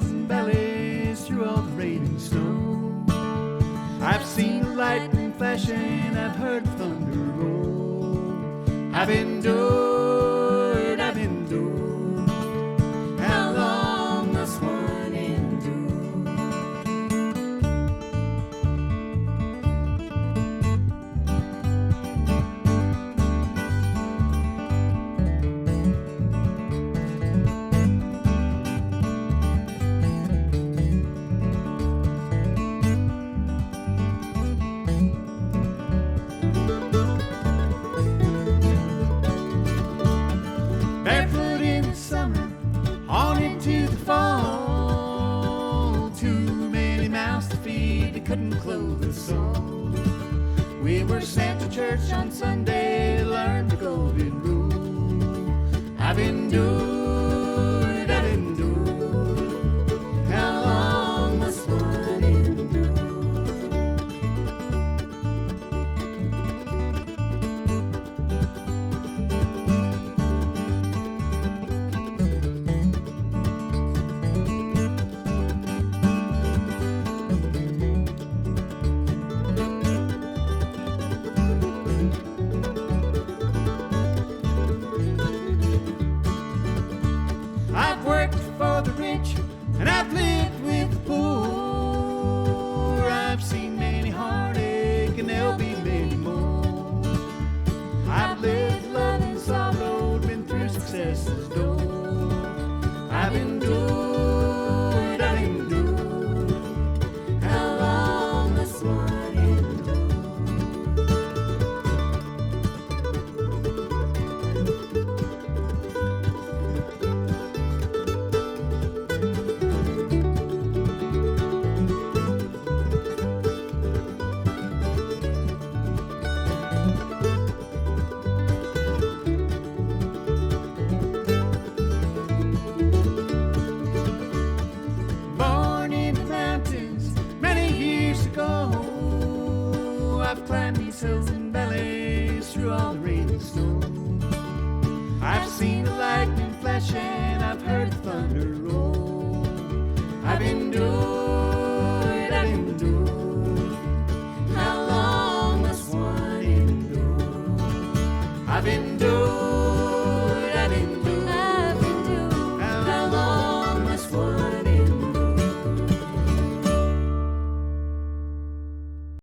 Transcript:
and valleys through all the rain and snow. I've seen lightning flashing, I've heard thunder roll. I've endured, I've endured. How long must one endure? Barefoot in the summer, on into the fall. Too many mouths to feed, they couldn't clothe us all. We were sent to church on Sunday, learned the golden rule. I've endured, I've endured. How long must one endure? I've worked for the rich and I've lived with the poor. I've seen many heartache and there'll be many more. I've lived love and sorrow, been through success's door. I've endured, I've endured. How long must one endure? Born in the mountains many years ago, I've climbed these hills and valleys through all the rain and snow. I've seen the lightning flashing, I've heard the thunder roll. I've endured, I've endured. How long must one endure? I've endured.